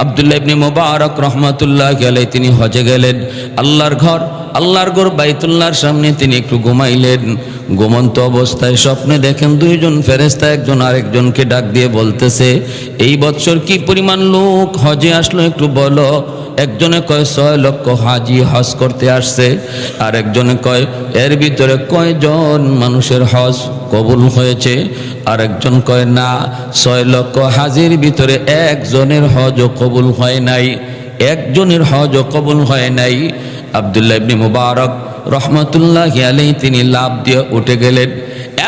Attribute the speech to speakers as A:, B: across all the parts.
A: আব্দুল্লাহ ইবনে মুবারক রাহমাতুল্লাহি আলাইহি তিনি হজে গেলেন। আল্লাহর ঘর বাইতুল্লাহর সামনে তিনি একটু ঘুমাইলেন। ঘুমন্ত অবস্থায় স্বপ্নে দেখেন দুইজন ফেরেশতা একজন আরেকজনকে ডাক দিয়ে বলতেছে, এই বছর কি পরিমাণ লোক হজে আসলো একটু বলো। একজনে কয় 6 লক্ষ হাজি হজ করতে আসছে, আর একজনে কয় এর ভিতরে কয়জন মানুষের হজ কবুল হয়েছে, আর একজন কয় না 6 লক্ষ হাজির ভিতরে একজনের হজও কবুল হয় নাই, একজনের হজও কবুল হয় নাই। আব্দুল্লাহ ইবনে মুবারক রহমাতুল্লাহি আলাইহি তিনি লাফ দিয়ে উঠে গেলেন।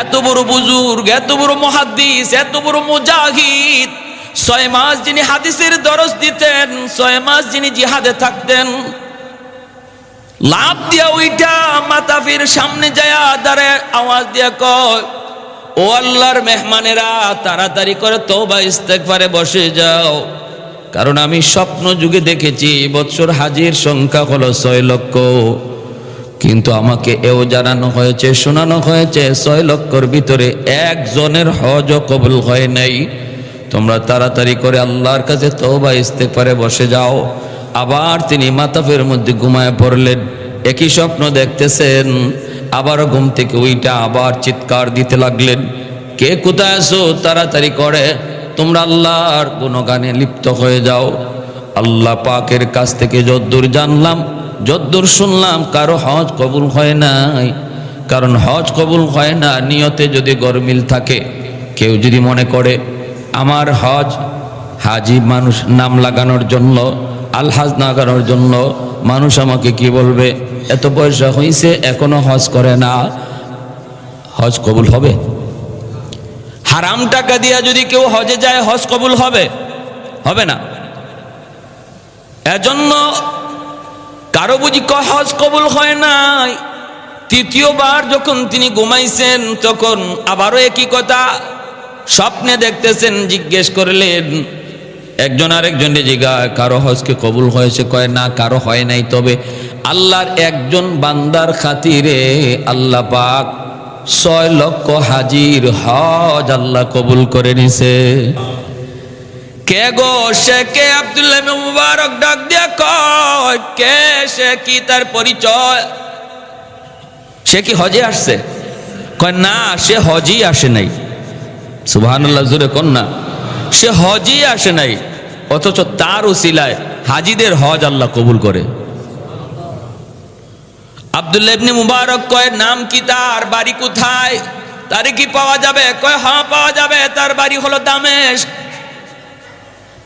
A: এত বড় বুজুর্গ, এত বড় মুহাদ্দিস, এত বড় মুজাহিদ, 6 মাস যিনি হাদিসের দরস দিতেন, 6 মাস যিনি জিহাদে থাকতেন, লাফ দিয়া উইটা মাতাফির সামনে যায় দাঁড়ায় আওয়াজ দিয়া কয়, ও আল্লাহর মেহমানেরা তাড়াতাড়ি করে তওবা ইস্তেগফারে বসে যাও, কারণ আমি স্বপ্ন যুগে দেখেছি বৎসর হাজির সংখ্যা হলো 6 লক্ষ, কিন্তু আমাকে এও জানানো হয়েছে, শোনানো হয়েছে 6 লক্ষর ভিতরে একজনের হজও কবুল হয় নাই। তোমরা তাড়াতাড়ি করে আল্লাহর কাছে তওবা ইস্তেগফারে বসে যাও। আবার তিনি মাতাফের মধ্যে ঘুমায় পড়লেন। একই স্বপ্ন দেখতেছেন, আবার ঘুম থেকে ওইটা আবার চিৎকার দিতে লাগলেন, কে কোথায় আছো, তাড়াতাড়ি করে তোমরা আল্লাহর গুণগানে লিপ্ত হয়ে যাও। আল্লাহ পাকের কাছ থেকে যদ্দূর জানলাম, যদ্দূর শুনলাম, কারো হজ কবুল হয় নাই। কারণ হজ কবুল হয় না নিয়তে যদি গরমিল থাকে। কেউ যদি মনে করে আমার হজ হাজি মানুষ নাম লাগানোর জন্য, আলহাজ লাগানোর জন্য, মানুষ আমাকে কি বলবে, এত পয়সা হয়েছে এখনো হজ করে না, হজ কবুল হবে? হারাম টাকা দিয়া যদি কেউ হজে যায় হজ কবুল হবে? হবে না। এজন্য কারো বুঝি হজ কবুল হয় নাই। তৃতীয়বার যখন তিনি ঘুমাইছেন তখন আবারও একই কথা স্বপ্নে দেখতেছেন। জিজ্ঞেস করলেন, একজন আরেকজনে জিজ্ঞাসা, কারো হজকে কবুল হয়েছে? কয় না, কারো হয় নাই, তবে আল্লাহর একজন বান্দার খাতিরে আল্লাহ পাক 6 লক্ষ হাজির হজ আল্লাহ কবুল করে নিছে। কে গো সে কে? আব্দুল্লাহ ইবনে মুবারক ডাক দিয়া কয়, কে সে, কি তার পরিচয়? সে কি হজে আসছে? কয় না, সে হজই আসে নাই। সুবহানাল্লাহ, জোরে কোন না। সে হজই আসে নাই, অথচ তার উসিলায় হাজিদের হজ আল্লাহ কবুল করে। আব্দুল্লাহ ইবনে মুবারক কয়, নাম কি তার, বাড়ি কোথায়, তারে কি পাওয়া যাবে? কয় হ্যাঁ পাওয়া যাবে, তার বাড়ি হলো দামেস্ক।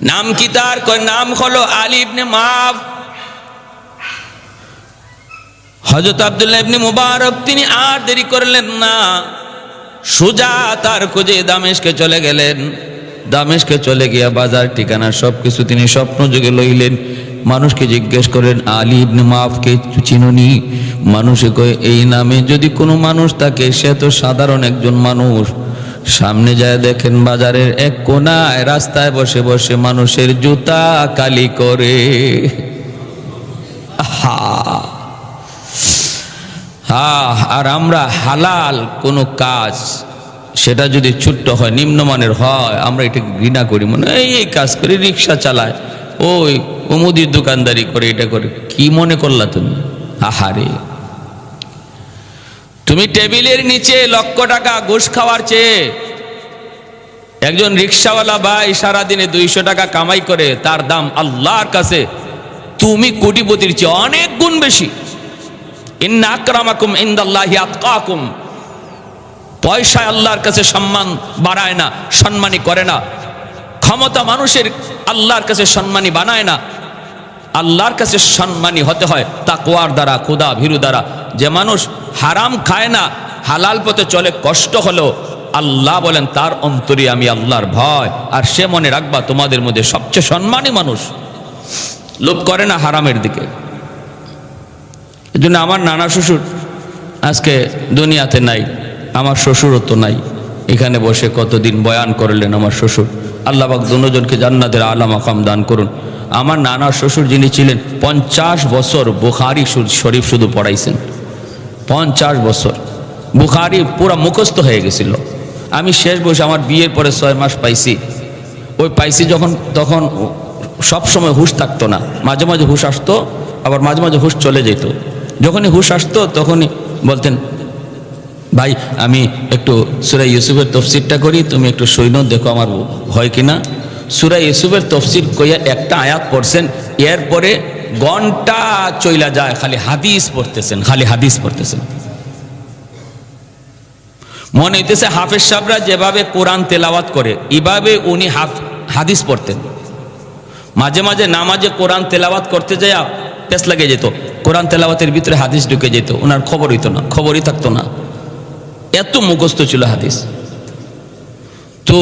A: নাম কি তার? কয় নাম হলো আলী ইবনে মাফ। হযরত আব্দুল্লাহ ইবনে মুবারক তিনি আর দেরি করলেন না, সোজা তার খোঁজে দামেস্কে চলে গেলেন। দামেস্কে চলে গিয়া বাজার ঠিকানা সবকিছু তিনি স্বপ্ন যুগে লইলেন। মানুষকে জিজ্ঞেস করেন, আলী ইবনে মাফকে চিনুনি? মানুষে কয়, এই নামে যদি কোনো মানুষ থাকে সে তো সাধারণ একজন মানুষ। সামনে যায় দেখেন বাজারের এক কোনায় রাস্তায় বসে বসে মানুষের জুতা কালি করে। আর আমরা হালাল কোনো কাজ, সেটা যদি ছোট্ট হয়, নিম্নমানের হয়, আমরা এটাকে ঘৃণা করি, মনে এই কাজ করে, রিক্সা চালায়, ওই মুদির দোকানদারি করে, এটা করে। কি মনে করলা তুমি? আহারে, তুমি টেবিলের নিচে লক্ষ টাকা ঘুষ খাওয়ার চেয়ে একজন রিক্সাওয়ালা ভাই সারাদিনে 200 টাকা কামাই করে, তার দাম আল্লাহর কাছে তুমি কোটিপতির চেয়ে অনেক গুণ বেশি। ইন্না আকরামাকুম ইনদাল্লাহি আতকাকুম। পয়সায় আল্লাহর কাছে সম্মান বাড়ায় না, সম্মানী করে না। ক্ষমতা মানুষের আল্লাহর কাছে সম্মানী বানায় না। আল্লাহর কাছে সম্মানী হতে হয় তাকওয়ার দ্বারা, খোদা ভীরু দ্বারা। যে মানুষ হারাম খায় না, হালাল পথে চলে, কষ্ট হলো, আল্লাহ বলেন তার অন্তরে আমি আল্লাহর ভয়। আর সে মনে রাখবা তোমাদের মধ্যে সবচেয়ে সম্মানী মানুষ লোভ করে না হারামের দিকে। এই জন্য আমার নানা শ্বশুর আজকে দুনিয়াতে নাই, আমার শ্বশুরও তো নাই। এখানে বসে কতদিন বয়ান করলেন আমার শ্বশুর। আল্লাহ পাক দুজনকে জান্নাতের আলা মাকাম দান করুন। আমার নানা শ্বশুর যিনি ছিলেন 50 বছর বুখারী শরীফ শুধু পড়াইছেন। 50 বছর বুখারী পুরা মুখস্থ হয়ে গেছিল। আমি শেষ বয়সে আমার বিয়ের পরে 6 মাস পাইছি। ওই পাইছি যখন, তখন সব সময় হুঁশ থাকতো না, মাঝে মাঝে হুঁশ আসতো, আবার মাঝে মাঝে হুঁশ চলে যেত। যখনই হুঁশ আসতো তখনই বলতেন, ভাই আমি একটু সূরা ইউসুফের তফসিরটা করি, তুমি একটু সৈন্য দেখো আমার হয় কিনা। সূরা ইউসুফের তফসির কইয়া একটা আয়াত পড়ছেন, এরপরে ঘন্টা চইলা যায় খালি হাদিস পড়তেছেন, খালি হাদিস পড়তেছেন। মনে হইতেছে হাফেজ সাহেবরা যেভাবে কোরআন তেলাওয়াত করে এভাবে উনি হাদিস পড়তেন। মাঝে মাঝে নামাজে কোরআন তেলাওয়াত করতে যায় পেছ লাগে যেত, কোরআন তেলাওয়াতের ভিতরে হাদিস ঢুকে যেত, ওনার খবর হইতো না, খবরই থাকতো না, এত মুখস্থ ছিল হাদিস। তো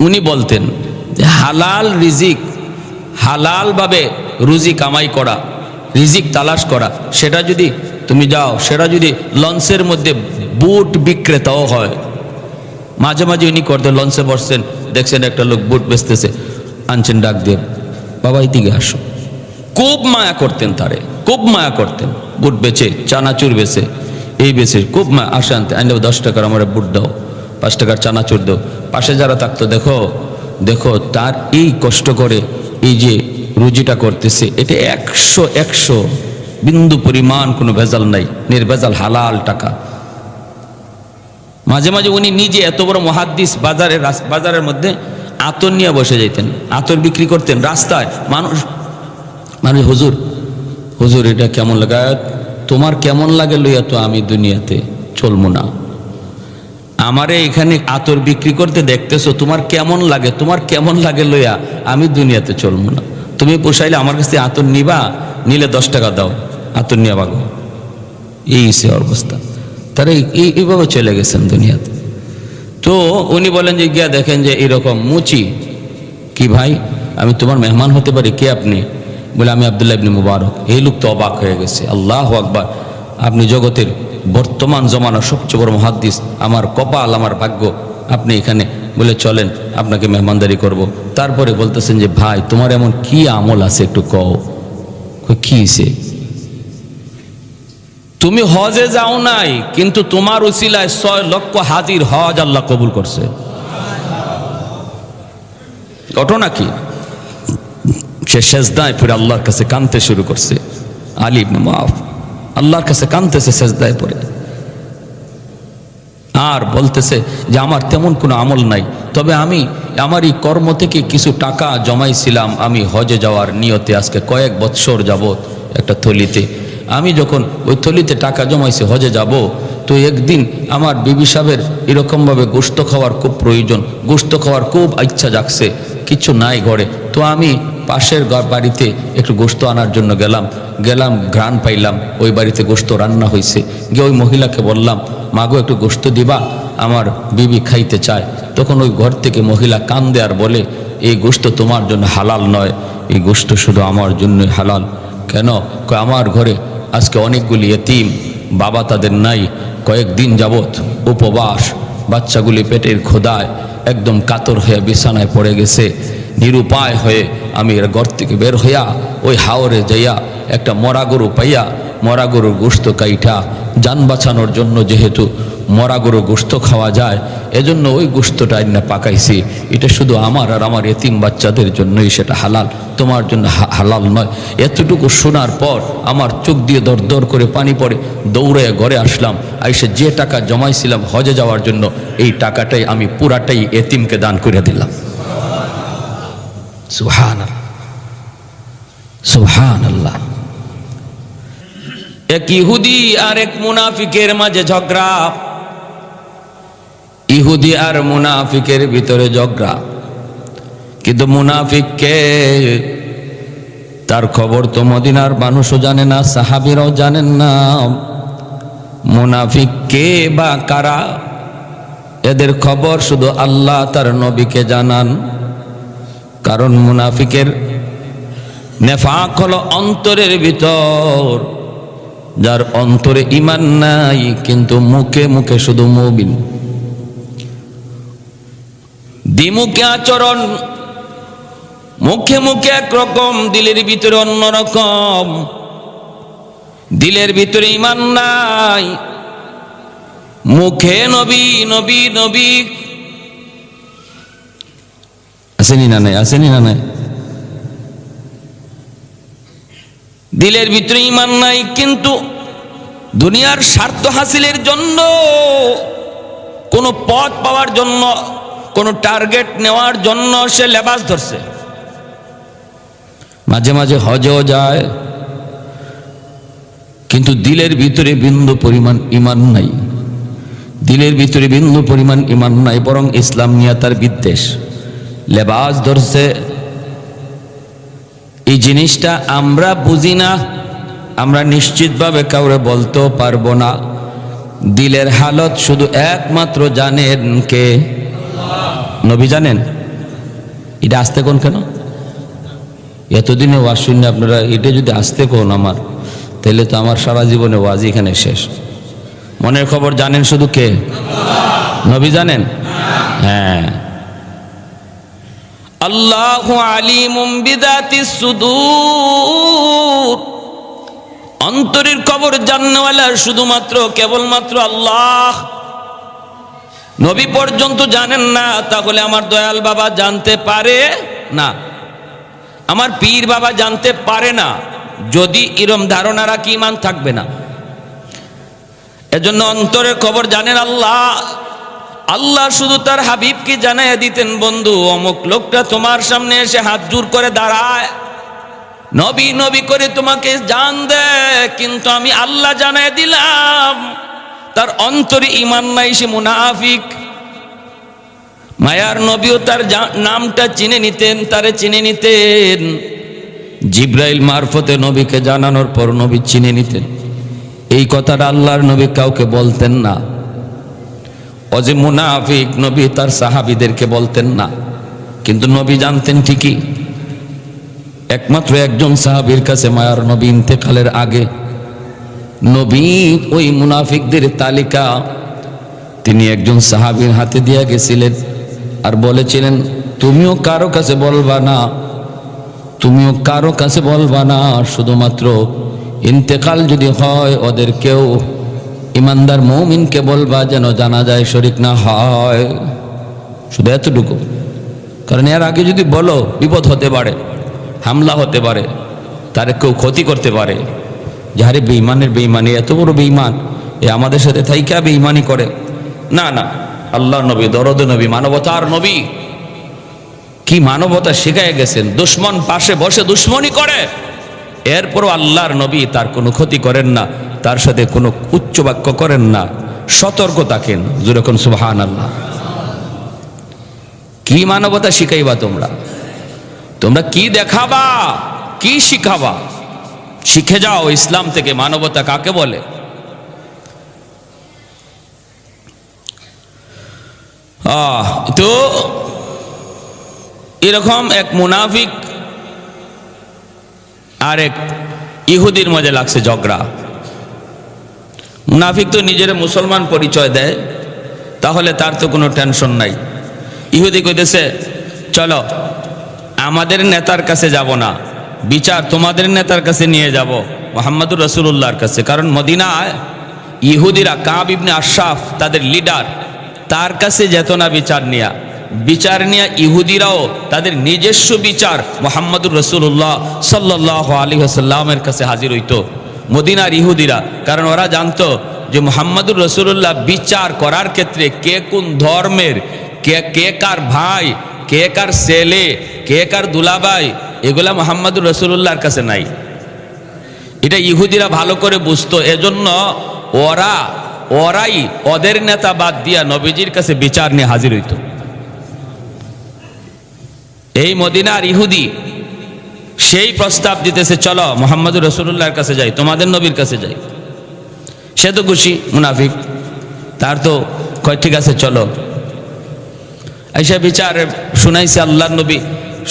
A: উনি বলতেন যে হালাল রিজিক, হালালভাবে রুজি কামাই করা, রিজিক তালাশ করা, সেটা যদি তুমি যাও, সেটা যদি লঞ্চের মধ্যে বুট বিক্রেতাও হয়। মাঝে মাঝে উনি করতেন, লঞ্চে বসছেন, দেখছেন একটা লোক বুট বেচতেছে, আনছেন ডাক দিয়ে, বাবা এইদিকে আসো। খুব মায়া করতেন তারে, খুব মায়া করতেন। বুট বেচে, চানাচুর বেচে, এই বেচে খুব মায়া, আসে আনতে, আনলে 10 টাকার আমার বুট দাও, 5 টাকার চানাচুর দাও। পাশে যারা থাকতো, দেখো দেখো তার এই কষ্ট করে এই যে রুজিটা করতেছে, এটা 100 বিন্দু পরিমাণ কোনো ভেজাল নাই, নির্ভেজাল হালাল টাকা। মাঝে মাঝে উনি নিজে এত বড় মুহাদ্দিস, বাজারের মধ্যে আতর নিয়ে বসে যেতেন, আতর বিক্রি করতেন রাস্তায়। মানুষ হুজুর হুজুর এটা কেমন লাগে, তোমার কেমন লাগে লইয়া তো আমি দুনিয়াতে চলবো না, আমারে এখানে আতর বিক্রি করতে দেখতেছো, তোমার কেমন লাগে, তোমার কেমন লাগে লইয়া আমি দুনিয়াতে চলবো না। তুমি পোষাইলে আমার কাছে আতর নিবা, নিলে 10 টাকা দাও, আতর নিয়ে বাগো। এই সে অবস্থা, তারা এইভাবে চলে গেছেন দুনিয়াতে। তো উনি বলেন যে গিয়া দেখেন যে এরকম মুচি, কি ভাই আমি তোমার মেহমান হতে পারি, কে আপনি? বলে আমি আব্দুল্লাহ ইবনে মুবারক। এই লোক তো অবাক হয়ে গেছে, আল্লাহু আকবার, আপনি জগতের বর্তমান জমানার সবচেয়ে বড় মুহাদ্দিস, আমার কপাল, আমার ভাগ্য, আপনি এখানে। বলে চলেন আপনাকে মেহমানদারি করব। তারপরে বলতেছেন যে ভাই তোমার এমন কি আমল আছে একটু কও। কি সে? তুমি হজে যাও নাই, কিন্তু তোমার উসিলায় 6 লক্ষ হাজির হজ আল্লাহ কবুল করছে। ঘটনা কি? সে সেজদায় পড়ে আল্লাহর কাছে কাঁদতে শুরু করছে। আলী ইবনে মুআফ আল্লাহর কাছে কাঁদতেছে সেজদায় পড়ে, আর বলতেছে যে আমার তেমন কোনো আমল নাই, তবে আমি আমার এই কর্ম থেকে কিছু টাকা জমাইছিলাম আমি হজে যাওয়ার নিয়তে। আজকে কয়েক বৎসর যাবত একটা থলিতে, আমি যখন ওই থলিতে টাকা জমাইছি হজে যাব, তো একদিন আমার বিবি সাহেবের এরকমভাবে গোশত খাওয়ার খুব প্রয়োজন, গোশত খাওয়ার খুব ইচ্ছা জাগছে, কিছু নাই ঘরে। তো আমি পাশের বাড়িতে একটু গোশত আনার জন্য গেলাম, ঘ্রাণ পাইলাম, ওই বাড়িতে গোশত রান্না হয়েছে। গিয়ে ওই মহিলাকে বললাম, মাগো একটু গোশত দিবা, আমার বিবি খাইতে চায়। তখন ওই ঘর থেকে মহিলা কান্দে আর বলে, এই গোশত তোমার জন্য হালাল নয়, এই গোশত শুধু আমার জন্যই হালাল। কেন? আমার ঘরে আজকে অনেকগুলি এতিম, বাবা তাদের নাই, কয়েকদিন যাবত উপবাস, বাচ্চাগুলি পেটের ক্ষুধায় একদম কাতর হয়ে বিছানায় পড়ে গেছে। নিরুপায় হয়ে আমি এর ঘর থেকে বের হইয়া ওই হাওরে যাইয়া একটা মরা গরু পাইয়া, মরা গরুর গোশত কাইঠা, যান বাঁচানোর জন্য যেহেতু মরা গরুর গোশত খাওয়া যায়, এজন্য ওই গোশতটা আইনা পাকাইছি। এটা শুধু আমার আর আমার এতিম বাচ্চাদের জন্যই সেটা হালাল, তোমার জন্য হালাল নয়। এতটুকু শোনার পর আমার চোখ দিয়ে দর দর করে পানি পড়ে, দৌড়ে ঘরে আসলাম। আইসে যে টাকা জমাইছিলাম হজে যাওয়ার জন্য, এই টাকাটাই আমি পুরাটাই এতিমকে দান করে দিলাম। সুবহানাল্লাহ, সুবহানাল্লাহ। এক ইহুদি আর এক মুনাফিকের মাঝে ঝগড়া, ইহুদি আর মুনাফিকের ভিতরে ঝগড়া। কিন্তু মুনাফিককে, তার খবর তো মদিনার মানুষও জানে না, সাহাবীরাও জানেন না। মুনাফিক কে বা কারা, এদের খবর শুধু আল্লাহ তার নবীকে জানান। কারণ মুনাফিকের নেফাক হলো অন্তরের ভিতর, যার অন্তরে ঈমান নাই কিন্তু মুখে মুখে শুধু মুমিন। দ্বিমুখী আচরণ, মুখে মুখে একরকম, দিলের ভিতরে অন্যরকম। দিলের ভিতরে ঈমান নাই, মুখে নবী নবী নবী। আসেনি না নাই? আসেনি না নাই? দিলের ভিতরে ঈমান নাই, কিন্তু দুনিয়ার স্বার্থ হাসিলের জন্য, কোনো পথ পাওয়ার জন্য, কোনো টার্গেট নেওয়ার জন্য সে লেবাস ধরছে। মাঝে মাঝে হজও যায়, কিন্তু দিলের ভিতরে বিন্দু পরিমাণ ঈমান নাই। দিলের ভিতরে বিন্দু পরিমাণ ঈমান নাই, বরং ইসলাম নিয়ে তার বিদ্বেষ। লেবাস ধরছে। এই জিনিসটা আমরা বুঝি না, আমরা নিশ্চিতভাবে কাউরে বলতেও পারবো না। দিলের হালত শুধু একমাত্র জানেন কে? নবী জানেন। এটা আসতে কোন কেন? এতদিনে ওয়াজ শুনে আপনারা এটা যদি আসতে কোন আমার, তাহলে তো আমার সারা জীবনে ওয়াজ এখানে শেষ। মনের খবর জানেন শুধু কে? নবী জানেন? হ্যাঁ। আল্লাহু আলিমুম বিযাতিস সুদূর। অন্তরের খবর জাননেওয়ালা শুধুমাত্র কেবলমাত্র আল্লাহ। নবী পর্যন্ত জানেন না, তাহলে আমার দয়াল বাবা জানতে পারে না, আমার পীর বাবা জানতে পারে না। যদি এরম ধারণা রাখি, ঈমান থাকবে না। এজন্য অন্তরের খবর জানেন আল্লাহ। আল্লাহ শুধু তার হাবিবকে জানাইয়া দিতেন, বন্ধু অমুক লোকটা তোমার সামনে এসে হাত জোর করে দাঁড়ায়, নবী নবী করে তোমাকে জান দেয়, কিন্তু আমি আল্লাহ জানাই দিলাম তার অন্তরে ঈমান নাই, সে মুনাফিক। মায়ার নবীও তার নামটা চিনে নিতেন, তারে চিনে নিতেন। জিব্রাইল মারফতে নবীকে জানানোর পর নবী চিনে নিতেন। এই কথাটা আল্লাহর নবী কাউকে বলতেন না। ও যে মুনাফিক, নবী তার সাহাবীদেরকে বলতেন না, কিন্তু নবী জানতেন ঠিকই। একমাত্র একজন সাহাবীর কাছে মায়ার নবী ইন্তেকালের আগে নবী ওই মুনাফিকদের তালিকা তিনি একজন সাহাবীর হাতে দিয়ে গেছিলেন, আর বলেছিলেন, তুমিও কারো কাছে বলবা না, তুমিও কারো কাছে বলবা না, শুধুমাত্র ইন্তেকাল যদি হয় ওদের কেউ ইমানদার মুমিনকে বলবা, যেন জানাজায় শরীক না হয়। শুধু এতটুকু, কারণ এর আগে যদি বলো বিপদ হতে পারে, হামলা হতে পারে, তার কেউ ক্ষতি করতে পারে। যাহারে বেঈমানের বেঈমানি, এত বড় বেঈমান, এ আমাদের সাথে থাইকা বেঈমানি করে। না না, আল্লাহ নবী দরদ নবী, মানবতার নবী, কি মানবতা শিখায় গেছেন। দুশ্মন পাশে বসে দুশ্মনী করে, এরপরও আল্লাহর নবী তার কোনো ক্ষতি করেন না, তার সাথে কোনো উচ্চ বাক্য করেন না, সতর্ক থাকেন। যেরকম সুবহানাল্লাহ। কি মানবতা শিখাইবা তোমরা? তোমরা কি দেখাবা, কি শিখাবা? শিখে যাও ইসলাম থেকে মানবতা কাকে বলে। তো এরকম এক মুনাফিক আর এক ইহুদির মধ্যে লাগছে ঝগড়া। মুনাফিক তো নিজের মুসলমান পরিচয় দেয়, তাহলে তার তো কোনো টেনশন নাই। ইহুদি কইতেছে, চলো আমাদের নেতার কাছে যাব না, বিচার তোমাদের নেতার কাছে নিয়ে যাব, মুহাম্মদুর রাসূলুল্লাহর কাছে। কারণ মদিনায় ইহুদিরা কাব ইবনে আশরাফ তাদের লিডার, তার কাছে যেত না বিচার নিয়া ইহুদিরাও তাদের নিজস্ব বিচার মুহাম্মদুর রাসূলুল্লাহ সাল্লাল্লাহু আলাইহি ওয়াসাল্লামের কাছে হাজির হইতো। মদিনার ইহুদিরা, কারণ ওরা জানতো যে মুহাম্মদুর রাসূলুল্লাহ বিচার করার ক্ষেত্রে কে কোন ধর্মের, কে কার ভাই, কে কার ছেলে, কে কার দুলাভাই, এগুলা মুহাম্মদুর রাসূলুল্লাহর কাছে নাই। এটা ইহুদিরা ভালো করে বুঝতো। এজন্য ওরাই ওদের নেতা বাদ দিয়া নবীজির কাছে বিচার নিয়ে হাজির হইত। এই মদিনার ইহুদি সেই প্রস্তাব দিতেছে, চলো মুহাম্মদুর রাসূলুল্লাহর কাছে যাই, তোমাদের নবীর কাছে যাই। সে তো খুশি মুনাফিক, তার তো কয় ঠিক আছে চলো। আইসা বিচার শুনাইছে, আল্লাহর নবী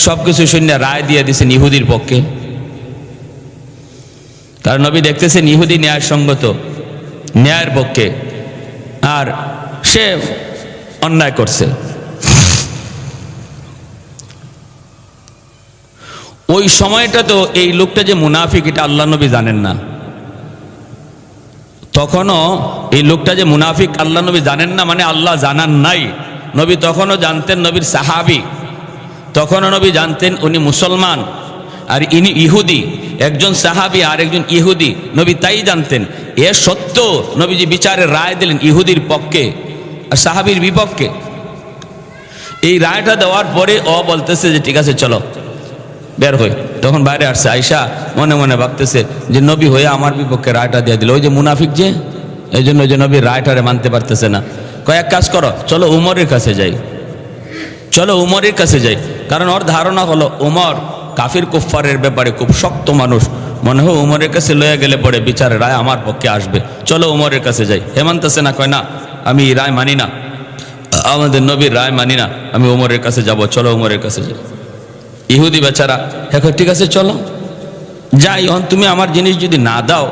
A: সবকিছু শুনে রায় দিয়ে দিয়েছেন ইহুদির পক্ষে। কারণ নবী দেখতেছেন ইহুদি ন্যায়সঙ্গত, ন্যায়ের পক্ষে, আর সে অন্যায় করছে। ওই সময়টা তো এই লোকটা যে মুনাফিক, এটা আল্লাহ নবী জানেন না। তখনও এই লোকটা যে মুনাফিক আল্লাহ নবী জানেন না, মানে আল্লাহ জানান নাই। নবী তখনও জানতেন নবীর সাহাবী, তখনও নবী জানতেন উনি মুসলমান আর ইনি ইহুদি। একজন সাহাবী আর একজন ইহুদি, নবী তাই জানতেন। এ সত্য নবীজি বিচারের রায় দিলেন ইহুদির পক্ষে আর সাহাবীর বিপক্ষে। এই রায়টা দেওয়ার পরে ও বলতেছে যে ঠিক আছে চলো বের হই। তখন বাইরে আসছে আয়েশা, মনে মনে ভাবতেছে যে নবী হয়ে আমার বিপক্ষে রায়টা দিয়ে দিল, ওই যে মুনাফিক যে, এই জন্য ওই যে নবীর রায়টারে মানতে পারতেছে না। কয়েক কাজ করো, চলো উমরের কাছে যাই, চলো উমরের কাছে যাই। কারণ ওর ধারণা হলো উমর কাফির কুফফারের ব্যাপারে খুব শক্ত মানুষ, মনে হয় উমরের কাছে লয়ে গেলে পরে বিচারের রায় আমার পক্ষে আসবে, চলো উমরের কাছে যাই। হে মানতেছে না, কয় না আমি এই রায় মানি না, আমাদের নবীর রায় মানি না, আমি উমরের কাছে যাব, চলো উমরের কাছে যাই। ইহুদি বেচারা এখন ঠিক আছে চলো যাই, তুমি আমার জিনিস যদি না দাও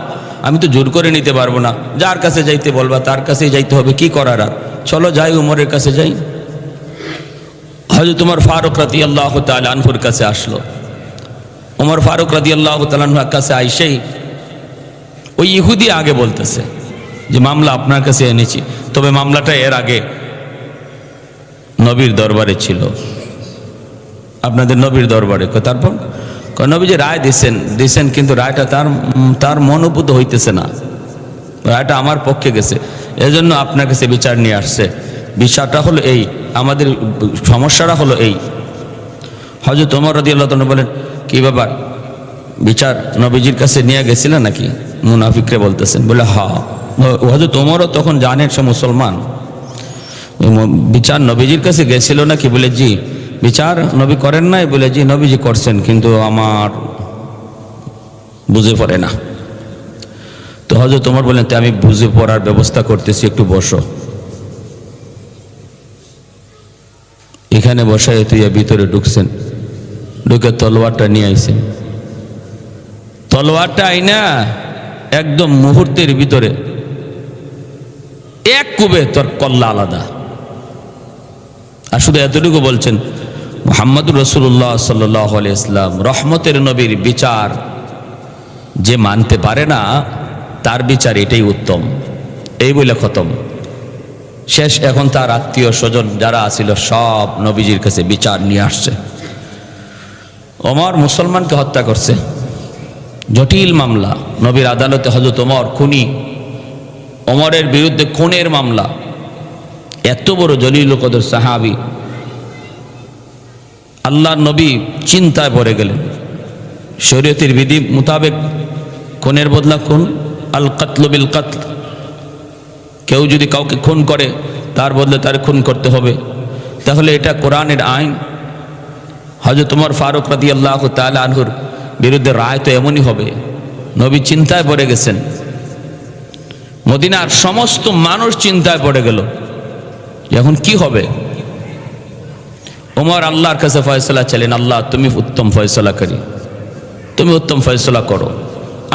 A: আমি তো জোর করে নিতে পারবো না, যার কাছে যাইতে বলবা তার কাছেই যাইতে হবে, কি করার আর, চলো যাই উমরের কাছে যাই। হযরত উমর ফারুক রাদিয়াল্লাহু তাআলা আনহুর কাছে আসলো। উমর ফারুক রাদিয়াল্লাহু তাআলা আনহুর কাছে আইসেই ওই ইহুদি আগে বলতেছে যে মামলা আপনার কাছে এনেছি, তবে মামলাটা এর আগে নবীর দরবারে ছিল, আপনাদের নবীর দরবারে। তারপর নবী যে রায় দিছেন কিন্তু রায়টা তার মনোভূত হইতেছে না, রায়টা আমার পক্ষে গেছে, এজন্য আপনার কাছে বিচার নিয়ে আসছে। বিচারটা হলো এই, আমাদের সমস্যাটা হলো এই। হযরত ওমর রাদিয়াল্লাহু তাআলা বলেন কি ব্যাপার, বিচার নবীজির কাছে নিয়ে গেছিলেন নাকি? মুনাফিকরে বলতেছেন। বলে হ্যাঁ। হযরত ওমরও তখন জানেন সে মুসলমান। বিচার নবীজির কাছে গেছিল নাকি? বলে জি। বিচার নবী করেন নাই? বলে জি নবীজি করছেন, কিন্তু আমার বুঝে পড়ে না। তো হযরত ওমর বলেন আমি বুঝে পড়ার ব্যবস্থা করতেছি, একটু বসো। এখানে বসায় তুই ভিতরে ঢুকছেন, ঢুকে তলোয়ারটা নিয়ে আইছেন। তলোয়ারটা আইনা একদম মুহূর্তের ভিতরে এক কুবে তোর কল্লা আলাদা। আর শুধু এতটুকু বলছেন মুহাম্মদুর রাসূলুল্লাহ সাল্লাল্লাহু আলাইহি ওয়াসাল্লাম রহমতের নবীর বিচার যে মানতে পারে না তার বিচার এটাই উত্তম, এই বলে খতম শেষ। এখন তার আত্মীয় স্বজন যারা আছিল সব নবীজির কাছে বিচার নিয়ে আসছে। ওমর মুসলমানকে হত্যা করছে, জটিল মামলা, নবীর আদালতে হযরত ওমর খুনি, ওমরের বিরুদ্ধে খুনের মামলা। এত বড় জলিলুল কদর সাহাবী, আল্লাহর নবী চিন্তায় পড়ে গেলেন। শরীয়তের বিধি মোতাবেক খুনের বদলা খুন, আল কাতলু বিল কাতল, কেউ যদি কাউকে খুন করে তার বদলে তার খুন করতে হবে। তাহলে এটা কোরআনের আইন। হযরত ওমর ফারুক রাদিয়াল্লাহু তাআলা আনহুর বিরুদ্ধে রায় তো এমনই হবে। নবী চিন্তায় পড়ে গেছেন, মদিনার সমস্ত মানুষ চিন্তায় পড়ে গেল এখন কি হবে। ওমর আল্লাহর কাছে ফয়সালা চাইলেন, আল্লাহ তুমি উত্তম ফয়সালাকারী, তুমি উত্তম ফয়সালা করো।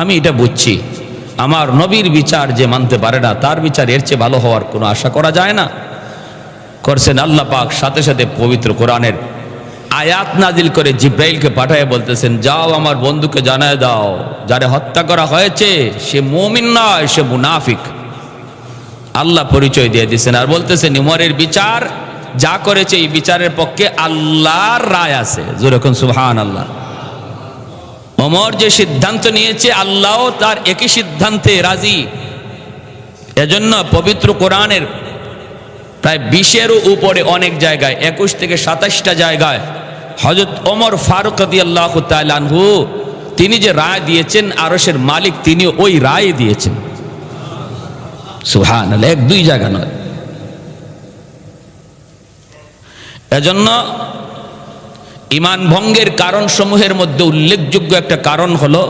A: আমি এটা বুঝছি আমার নবীর বিচার যে মানতে পারে না তার বিচার এর চেয়ে ভালো হওয়ার কোনো আশা করা যায় না। করছেন আল্লাহ পাক সাথে সাথে পবিত্র কোরআনের আয়াত নাজিল করে জিব্রাইলকে পাঠায় বলতেছেন যাও আমার বন্ধুকে জানায় দাও যারে হত্যা করা হয়েছে সে মুমিন নয়, সে মুনাফিক। আল্লাহ পরিচয় দিয়ে দিয়েছেন আর বলতেছেন উমরের বিচার যা করেছে এই বিচারের পক্ষে আল্লাহর রায় আছে। যেরকম সুবহানাল্লাহ। ওমর যে সিদ্ধান্ত নিয়েছে আল্লাহও তার একই সিদ্ধান্তে রাজি। এজন্য পবিত্র কোরআনের প্রায় 20-এরও উপরে অনেক জায়গায় 21 থেকে 27টা জায়গায় হযরত ওমর ফারুক রাদিয়াল্লাহু তাআলা আনহু তিনি যে রায় দিয়েছেন আরশের মালিক তিনি ওই রায় দিয়েছেন। সুবহানাল্লাহ, 1-2 জায়গা নয়। এজন্য ঈমান ভঙ্গের কারণ সমূহের মধ্যে উল্লেখযোগ্য একটা কারণ হলো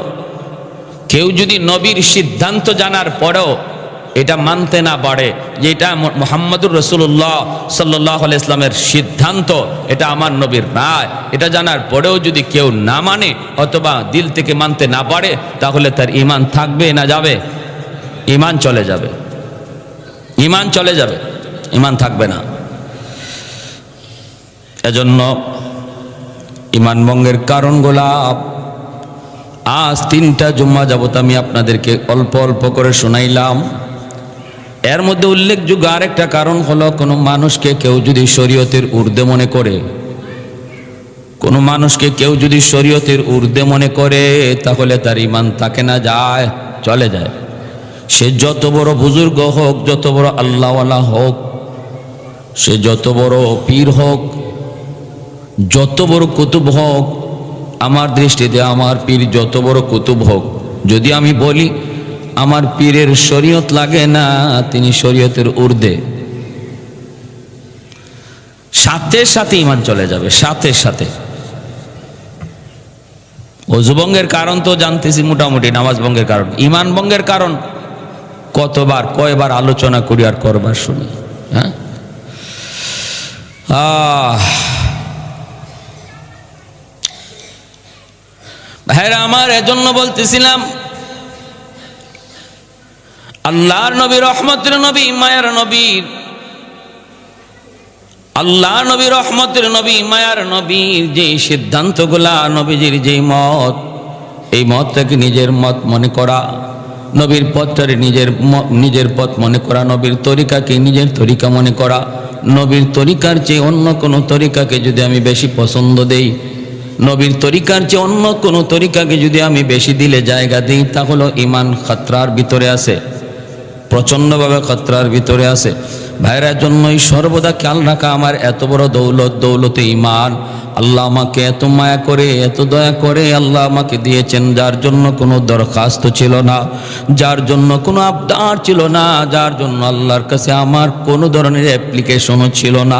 A: কেউ যদি নবীর সিদ্ধান্ত জানার পরেও এটা মানতে না পারে যে এটা মুহাম্মদুর রাসূলুল্লাহ সাল্লাল্লাহু আলাইহি ওয়াসাল্লামের সিদ্ধান্ত, এটা আমার নবীর রায়, এটা জানার পরেও যদি কেউ না মানে অথবা দিল থেকে মানতে না পারে তাহলে তার ঈমান থাকবে না যাবে? ঈমান চলে যাবে, ঈমান চলে যাবে, ঈমান থাকবে না। এজন্য ঈমান ভঙ্গের কারণগুলা আজ 3টা জুম্মা যাবত আমি আপনাদেরকে অল্প অল্প করে শোনাইলাম। এর মধ্যে উল্লেখযোগ্য আরেকটা কারণ হলো কোনো মানুষকে কেউ যদি শরীয়তের ঊর্ধ্বে মনে করে, কোনো মানুষকে কেউ যদি শরীয়তের ঊর্ধ্বে মনে করে তাহলে তার ঈমান থাকে না, যায়, চলে যায়। সে যত বড় বুজুর্গ হোক, যত বড় আল্লাহওয়ালা হোক, সে যত বড় পীর হোক, যত বড় কুতুব হোক, আমার দৃষ্টিতে আমার পীর যত বড় কুতুব হোক, যদি আমি বলি আমার পীরের শরীয়ত লাগে না, তিনি শরীয়তের ঊর্ধ্বে, সাথে সাথে ঈমান চলে যাবে, সাথে সাথে। ওযু ভঙ্গের কারণ তো জানতেছি মোটামুটি, নামাজ ভঙ্গের কারণ, ঈমান ভঙ্গের কারণ কতবার কয়বার আলোচনা করি আর করবার শুনি। হ্যাঁ, ভাইরা আমার, এজন্য বলতেছিলাম আল্লাহর নবী, রহমতের নবী, মায়ার নবী, আল্লাহ নবী, রহমতের নবী, মায়ার নবীর যে সিদ্ধান্তগুলা, নবীজির যেই মত, এই মতটাকে নিজের মত মনে করা, নবীর পথটারে নিজের পথ মনে করা, নবীর তরিকাকে নিজের তরিকা মনে করা, নবীর তরিকার চেয়ে অন্য কোনো তরিকাকে যদি আমি বেশি পছন্দ দেই, নবীর তরিকার চেয়ে অন্য কোনো তরিকাকে যদি আমি বেশি দিলে জায়গা দিই, তাহলে ঈমান খতরার ভিতরে আছে, প্রচণ্ডভাবে খতরার ভিতরে আছে। ভাইরা, জন্যই সর্বদা খেয়াল রাখা, আমার এত বড় দৌলত, দৌলতে ঈমান, আল্লাহ আমাকে এত মায়া করে, এত দয়া করে আল্লাহ আমাকে দিয়েছেন, যার জন্য কোনো দরখাস্ত ছিল না, যার জন্য কোনো আবদার ছিল না, যার জন্য আল্লাহর কাছে আমার কোনো ধরনের অ্যাপ্লিকেশনও ছিল না।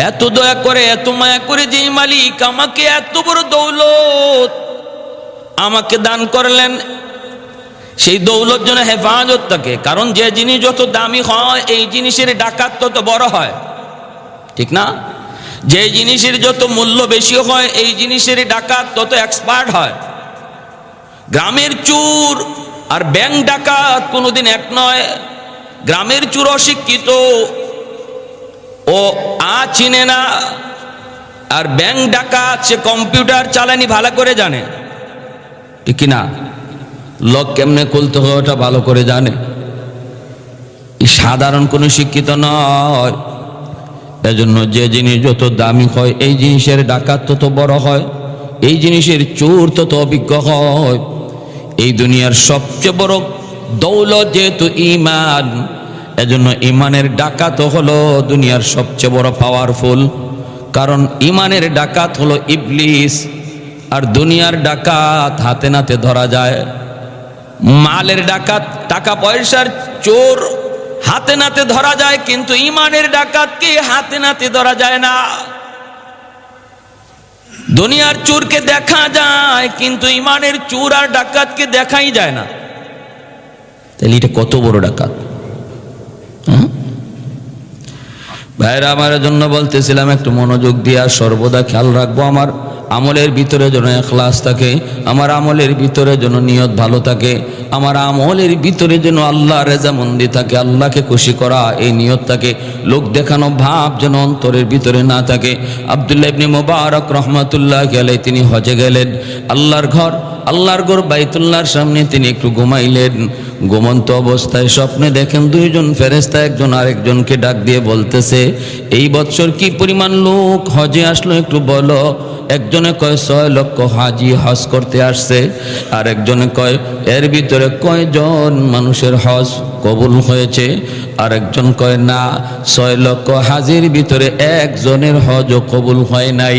A: এত দয়া করে, এত মায়া করে যে মালিক আমাকে এত বড় দৌলত আমাকে দান করলেন, সেই দৌলত যেন হেফাজত থাকে। কারণ যে জিনিস যত দামি হয়, এই জিনিসের ডাকাত তত বড় হয়, ঠিক না? যে জিনিসের যত মূল্য বেশি হয়, এই জিনিসের ডাকাত তত এক্সপার্ট হয়। গ্রামের চোর আর ব্যাংক ডাকাত কোনোদিন এক নয়। গ্রামের চোর অশিক্ষিত, ও চিনে না, আর ব্যাংক ডাকাত সে কম্পিউটার চালানি ভালো করে জানে, ঠিক কিনা? লক কেমনে খুলতে হয় ওটা ভালো করে জানে। সাধারণ কোনো শিক্ষিত নয়। এজন্য যে জিনিস যত দামি হয়, এই জিনিসের ডাকাত তত বড় হয়, এই জিনিসের চোর তত অভিজ্ঞ হয়। এই দুনিয়ার সবচেয়ে বড় দৌলত যেহেতু ঈমান, এজন্য ঈমানের ডাকাত হলো দুনিয়ার সবচেয়ে বড় পাওয়ারফুল। কারণ ঈমানের ডাকাত হলো ইবলিস, আর দুনিয়ার ডাকাত হাতে নাতে ধরা যায়। মালের ডাকাত, টাকা পয়সার চোর হাতে নাতে ধরা যায়, কিন্তু ঈমানের ডাকাতকে হাতে নাতে ধরা যায় না। দুনিয়ার চোরকে দেখা যায়, কিন্তু ঈমানের চোর আর ডাকাতকে দেখাই যায় না। তাহলে এটা কত বড় ডাকাত! ভাইরা, আমার জন্য বলতেছিলাম একটু মনোযোগ দিয়া সর্বদা খেয়াল রাখবো, আমার আমলের ভিতরে যেন ইখলাস থাকে, আমার আমলের ভিতরে যেন নিয়ত ভালো থাকে, আমার আমলের ভিতরে যেন আল্লাহ রেজামন্দি থাকে, আল্লাহকে খুশি করা এই নিয়ত থাকে, লোক দেখানো ভাব যেন অন্তরের ভিতরে না থাকে। আব্দুল্লাহ ইবনে মুবারক রহমাতুল্লাহি আলাইহি তিনি হজে গেলেন, আল্লাহর ঘর বাইতুল্লাহর সামনে তিনি একটু ঘুমাইলেন। ঘুমন্ত অবস্থায় স্বপ্নে দেখেন দুইজন ফেরেশতা একজন আরেকজনকে ডাক দিয়ে বলতেছে, এই বৎসর কি পরিমাণ লোক হজে আসলো একটু বলো। একজনে কয় 6 লক্ষ হাজি হজ করতে আসছে, আর একজনে কয় এর ভিতরে কয়জন মানুষের হজ কবুল হয়েছে, আর একজন কয় না, 6 লক্ষ হাজির ভিতরে একজনের হজও কবুল হয় নাই,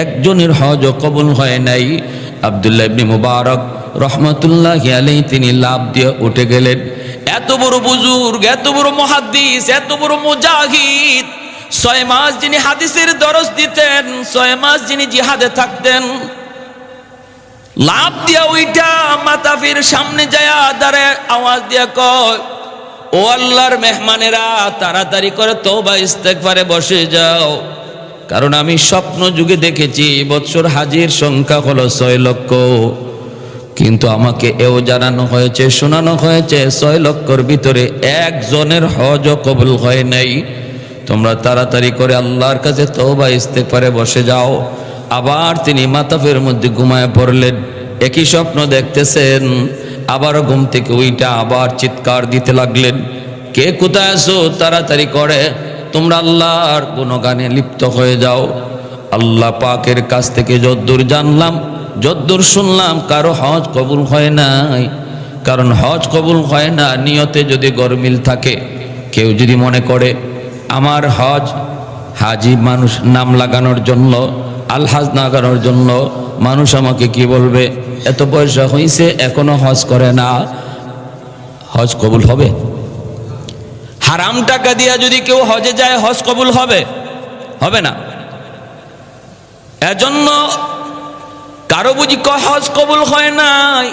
A: একজনের হজও কবুল হয় নাই। আব্দুল্লাহ ইবনে মুবারক রহমাতুল্লাহি আলাইহি তিনি লাভ দিয়ে উঠে গেলেন। এত বড় বুজুর্গ, এত বড় মুহাদ্দিস, এত বড় মুজাহিদ, 6 মাস যিনি হাদিসের দরস দিতেন, 6 মাস যিনি জিহাদে থাকতেন, লাভ দিয়া ওইটা মাতাফির সামনে যায় দাঁড়ায় আওয়াজ দিয়া কয়, ও আল্লাহর মেহমানেরা, তাড়াতাড়ি করে তওবা ইস্তেগফারে বসে যাও। কারণ আমি স্বপ্ন যুগে দেখেছি বৎসর হাজির সংখ্যা হলো 6 লক্ষ, কিন্তু আমাকে এও জানানো হয়েছে, শোনানো হয়েছে 6 লক্ষর ভিতরে একজনের হজও কবুল হয় নাই। তোমরা তাড়াতাড়ি করে আল্লাহর কাছে তওবা ইস্তেগফারে বসে যাও। আবার তিনি মাতাফের মধ্যে ঘুমায় পড়লেন, একই স্বপ্ন দেখতেছেন। আবারও ঘুম থেকে ওইটা আবার চিৎকার দিতে লাগলেন, কে কোথায় আছো, তাড়াতাড়ি করে তোমরা আল্লাহর গুণগানে লিপ্ত হয়ে যাও। আল্লাহ পাকের কাছ থেকে যদ্দূর জানলাম, যদ্দূর শুনলাম, কারো হজ কবুল হয় নাই। কারণ হজ কবুল হয় না নিয়তে যদি গরমিল থাকে। কেউ যদি মনে করে আমার হজ হাজি মানুষ নাম লাগানোর জন্য, আলহাজ লাগানোর জন্য, মানুষ আমাকে কি বলবে, এত পয়সা হয়েছে এখনো হজ করে না, হজ কবুল হবে? হারাম টাকা দিয়া যদি কেউ হজে যায় হজ কবুল হবে? হবে না। এজন্য কারো বুঝি হজ কবুল হয় নাই।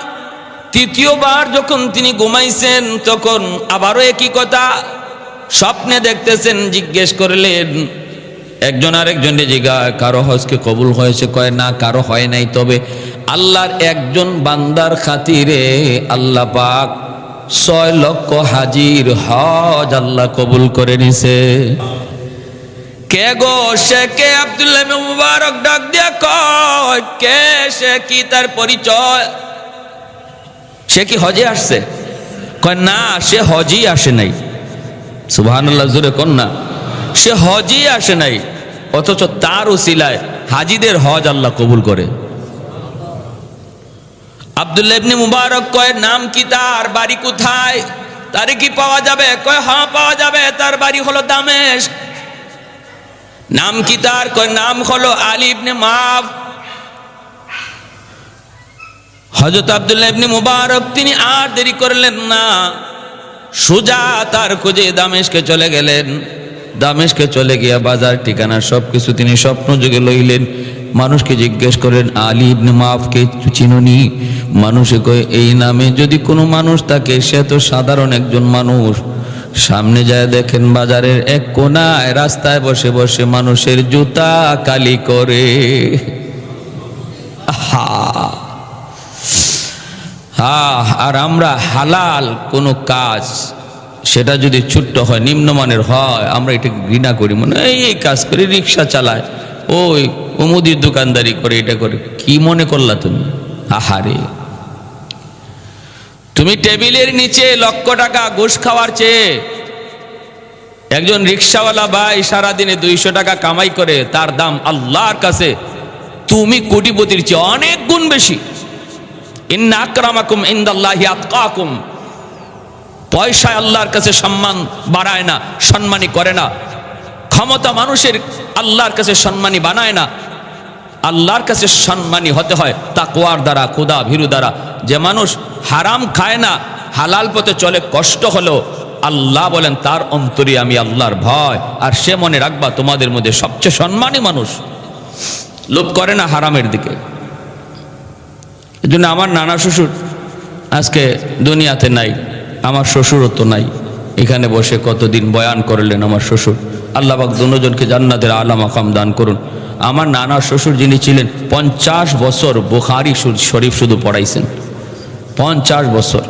A: তৃতীয়বার যখন তিনি ঘুমাইছেন তখন আবারও একই কথা স্বপ্নে দেখতেছেন। জিজ্ঞেস করলেন, একজন আরেকজনকে জিজ্ঞাসা, কারো হজকে কবুল হয়েছে? কয় না, কারো হয় নাই। তবে আল্লাহর একজন বান্দার খাতিরে আল্লাহ পাক 6 লক্ষ হাজির হজ আল্লাহ কবুল করে নিছে। কে গো সে কে? আব্দুল্লাহ ইবনে মুবারক ডাক দিয়া কয়, কে সে? কি তার পরিচয়? সে কি হজে আসছে? কয় না, সে হজই আসে নাই। সুবহানাল্লাহ, জোরে কোন না। সে হজই আসে নাই, অথচ তার উসিলায় হাজিদের হজ আল্লাহ কবুল করে। আব্দুল্লাহ ইবনে মুবারক কয়, নাম কি তার? বাড়ি কোথায়? তারে কি পাওয়া যাবে? কয় হ্যাঁ পাওয়া যাবে, তার বাড়ি হলো দামেস্ক। নাম কি তার? কয় নাম হলো আলী ইবনে মাফ। হযরত আব্দুল্লাহ ইবনে মুবারক তিনি আর দেরি করলেন না, সোজা তার খোঁজে দামেস্কে চলে গেলেন। দামেস্কে চলে গিয়া বাজার ঠিকানা সবকিছু তিনি স্বপ্ন যুগে লইলেন। মানুষকে জিজ্ঞেস করেন, আলী ইবনে মাফকে চিনুনি? মানুষে কয়, এই নামে যদি কোনো মানুষ থাকে সে তো সাধারণ একজন মানুষ। সামনে যায় দেখেন বাজারের এক কোনায় রাস্তায় বসে বসে মানুষের জুতা কালি করে। আর আমরা হালাল কোনো কাজ, সেটা যদি ছোট্ট হয়, নিম্নমানের হয়, আমরা এটাকে ঘৃণা করি। মনে এই কাজ করে, রিক্সা চালায়, ওই মুদির দোকানদারি করে, এটা করে। কি মনে করলা তুমি? আহারে, তুমি টেবিলের নিচে লক্ষ টাকা ঘুষ খাওয়ার চেয়ে একজন রিক্সাওয়ালা ভাই সারাদিনে 200 টাকা কামাই করে, তার দাম আল্লাহর কাছে তুমি কোটিপতির চেয়ে অনেক গুণ বেশি। ইন্না আকরামাকুম ইনদাল্লাহি আতকাকুম। পয়সায় আল্লাহর কাছে সম্মান বাড়ায় না, সম্মানী করে না। ক্ষমতা মানুষের আল্লাহর কাছে সম্মানী বানায় না। আল্লাহর কাছে সম্মানী হতে হয় তাকওয়ার দ্বারা, খোদা ভীরু দ্বারা। যে মানুষ হারাম খায় না, হালাল পথে চলে, কষ্ট হলো, আল্লাহ বলেন তার অন্তরে আমি আল্লাহর ভয়। আর সে মনে রাখবা তোমাদের মধ্যে সবচেয়ে সম্মানী মানুষ লোভ করে না হারামের দিকে। এই জন্য আমার নানা শ্বশুর আজকে দুনিয়াতে নাই, আমার শ্বশুরও তো নাই। এখানে বসে কতদিন বয়ান করলেন আমার শ্বশুর। আল্লাহ পাক দুজনকে জান্নাতের আলা মাকাম দান করুন। আমার নানা শ্বশুর যিনি ছিলেন 50 বছর বুখারী শরীফ শুধু পড়াইছেন। 50 বছর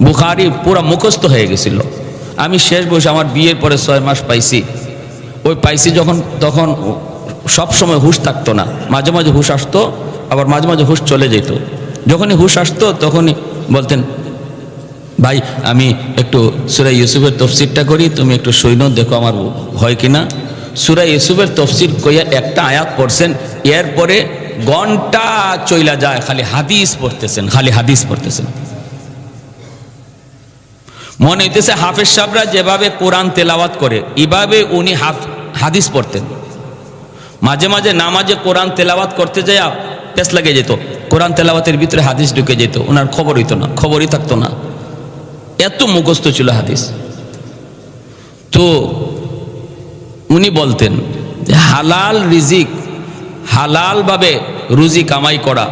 A: বুখারী পুরা মুখস্থ হয়ে গেছিল। আমি শেষ বয়সে আমার বিয়ের পরে 6 মাস পাইছি। ওই পাইছি যখন, তখন সব সময় হুঁশ থাকতো না। মাঝে মাঝে হুঁশ আসতো, আবার মাঝে মাঝে হুঁশ চলে যেত। যখনই হুঁশ আসতো তখনই বলতেন, ভাই আমি একটু সূরা ইউসুফের তফসিরটা করি, তুমি একটু সৈন্য দেখো আমার হয় কিনা। সূরা ইউসুফের তফসির কইয়া একটা আয়াত পড়ছেন, এরপরে ঘন্টা চইলা যায় খালি হাদিস পড়তেছেন, খালি হাদিস পড়তেছেন। মনে হইতেছে হাফেজ সাহেবরা যেভাবে কোরআন তেলাওয়াত করে এভাবে উনি হাদিস পড়তেন। মাঝে মাঝে নামাজে কোরআন তেলাওয়াত করতে যায় পেছ লাগে যেত, কোরআন তেলাওয়াতের ভিতরে হাদিস ঢুকে যেত, ওনার খবর হইতো না, খবরই থাকতো না, এত মুখস্থ ছিল হাদিস। তো উনি বলতেন যে হালাল রিজিক, হালালভাবে রুজি কামাই করা,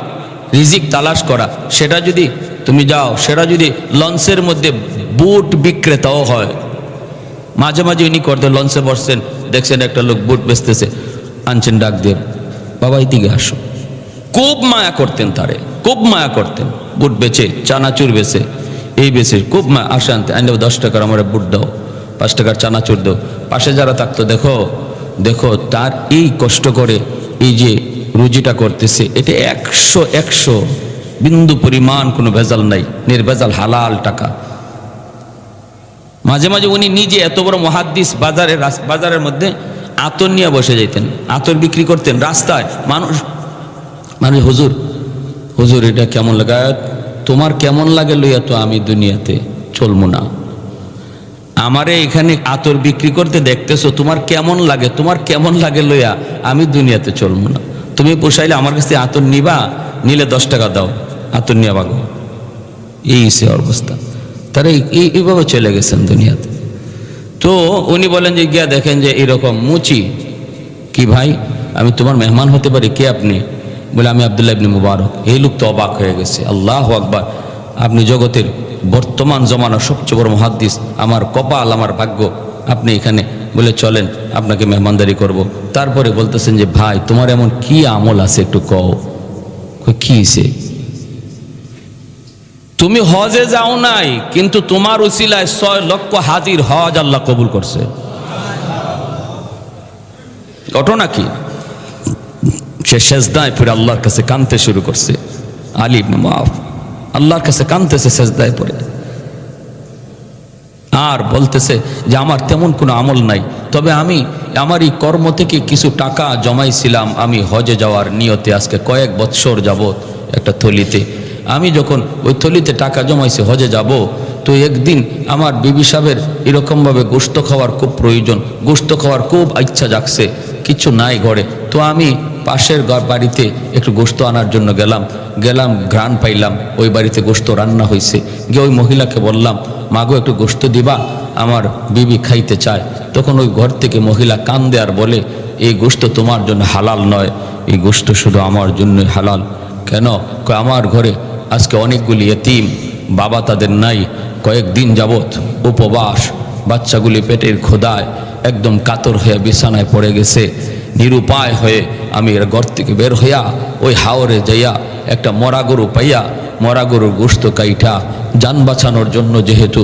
A: রিজিক তালাশ করা, সেটা যদি তুমি যাও, সেটা যদি লঞ্চের মধ্যে বুট বিক্রেতাও হয়। মাঝে মাঝে উনি করতে লঞ্চে বসছেন, দেখছেন একটা লোক বুট বেচতেছে, আনছেন ডাক দিয়ে, বাবা এদিকে আসো। খুব মায়া করতেন তারে, খুব মায়া করতেন। বুট বেচে, চানাচুর বেচে, এই বেচে খুব মায়া। আসে আনতে, আনলে 10 টাকার আমার বুট দাও, 5 টাকার চানাচুর দাও। পাশে যারা থাকতো, দেখো দেখো তার এই কষ্ট করে এই যে রুজিটা করতেছে, এটা 100 বিন্দু পরিমাণ কোনো ভেজাল নাই, নির্ভেজাল হালাল টাকা। মাঝে মাঝে উনি নিজে এত বড় মুহাদ্দিস, বাজারের মধ্যে আতর নিয়ে বসে যাইতেন, আতর বিক্রি করতেন রাস্তায়। মানুষ হুজুর হুজুর এটা কেমন লাগে, তোমার কেমন লাগে লইয়া তো আমি দুনিয়াতে চলবো না। আমারে এখানে আতর বিক্রি করতে দেখতেছো, তোমার কেমন লাগে, তোমার কেমন লাগে লইয়া আমি দুনিয়াতে চলবো না। তুমি পোষাইলে আমার কাছে আতর নিবা, নিলে 10 টাকা দাও, আতর নিয়ে বাগো। এই সে অবস্থা, তারা এইভাবে চলে গেছেন দুনিয়াতে। তো উনি বলেন যে গিয়া দেখেন যে এরকম মুচি। কি ভাই, আমি তোমার মেহমান হতে পারি? কে আপনি? বলে আমি আব্দুল্লাহ ইবনে মুবারক। এই লোক তো অবাক হয়ে গেছে। আল্লাহু আকবার, আপনি জগতের বর্তমান জমানার সবচেয়ে বড় মুহাদ্দিস, আমার কপাল, আমার ভাগ্য, আপনি এখানে। বলে চলেন আপনাকে মেহমানদারি করব। তারপরে বলতেছেন যে ভাই তোমার এমন কি আমল আছে একটু কও। কি সে? তুমি হজে যাও নাই, কিন্তু তোমার উসিলায় 6 লক্ষ হাজির হজ আল্লাহ কবুল করছে। ঘটনা কি? সে সেজদায় পড়ে আল্লাহর কাছে কাঁদতে শুরু করছে। আলী ইবনে মুআফ আল্লাহর কাছে কাঁদতেছে সেজদায় পড়ে, আর বলতেছে যে আমার তেমন কোনো আমল নাই, তবে আমি আমার এই কর্ম থেকে কিছু টাকা জমাইছিলাম আমি হজে যাওয়ার নিয়তে। আজকে কয়েক বৎসর যাবত একটা থলিতে, আমি যখন ওই থলিতে টাকা জমাইছি হজে যাব, তো একদিন আমার বিবি সাহেবের এরকমভাবে গোশত খাওয়ার খুব প্রয়োজন, গোশত খাওয়ার খুব ইচ্ছা জাগছে, কিছু নাই ঘরে। তো আমি পাশের বাড়িতে একটু গোশত আনার জন্য গেলাম, ঘ্রাণ পাইলাম, ওই বাড়িতে গোশত রান্না হয়েছে। গিয়ে ওই মহিলাকে বললাম, মাগো একটু গোশত দিবা, আমার বিবি খাইতে চায়। তখন ওই ঘর থেকে মহিলা কান্দে আর বলে, এই গোশত তোমার জন্য হালাল নয়, এই গোশত শুধু আমার জন্যই হালাল। কেন? আমার ঘরে আজকে অনেকগুলি এতিম, বাবা তাদের নাই, কয়েকদিন যাবত উপবাস, বাচ্চাগুলি পেটের ক্ষুধায় একদম কাতর হয়ে বিছানায় পড়ে গেছে। নিরুপায় হয়ে আমি এর ঘর থেকে বের হইয়া ওই হাওরে যাইয়া একটা মরা গরু পাইয়া, মরা গরুর গোশত কাইটা, যান বাঁচানোর জন্য যেহেতু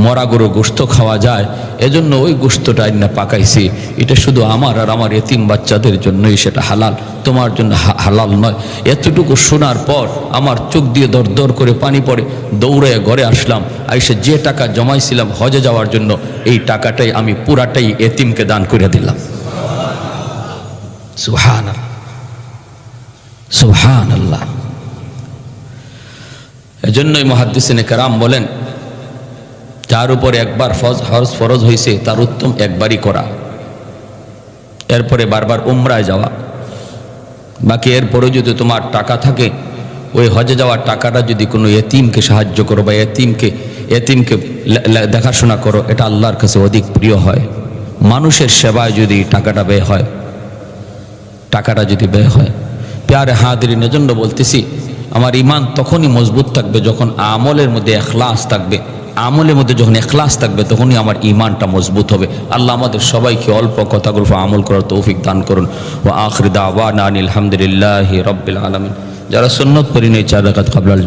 A: মরা গরুর গোশত খাওয়া যায়, এজন্য ওই গোশতটা না পাকাইছি। এটা শুধু আমার আর আমার এতিম বাচ্চাদের জন্যই সেটা হালাল, তোমার জন্য হালাল নয়। এতটুকু শোনার পর আমার চোখ দিয়ে দর দর করে পানি পড়ে, দৌড়ে ঘরে আসলাম। আইসে যে টাকা জমাইছিলাম হজে যাওয়ার জন্য, এই টাকাটাই আমি পুরাটাই এতিমকে দান করে দিলাম। সুবহানাল্লাহ, সুবহানাল্লাহ। এজন্যই মুহাদ্দিসিনে কেরাম বলেন, যার উপরে একবার হজ ফরজ হয়েছে তার উত্তম একবারই করা, এরপরে বারবার উমরায় যাওয়া। বাকি এরপরে যদি তোমার টাকা থাকে, ওই হজে যাওয়ার টাকাটা যদি কোনো এতিমকে সাহায্য করো বা এতিমকে দেখাশোনা করো, এটা আল্লাহর কাছে অধিক প্রিয় হয়। মানুষের সেবায় যদি টাকাটা ব্যয় হয়, প্যারে হাদিরিন, এজন্য বলতেছি আমার ঈমান তখনই মজবুত থাকবে যখন আমলের মধ্যে ইখলাস থাকবে। আমলের মধ্যে যখন ইখলাস থাকবে তখনই আমার ঈমানটা মজবুত হবে। আল্লাহ আমাদের সবাইকে অল্প কথাগুলো আমল করার তৌফিক দান করুন। ওয়া আখির দাওয়ানা আলহামদুলিল্লাহি রাব্বিল আলামিন। যারা সুন্নত পড়ি নেই 4 রাকাত ক্বাবলাল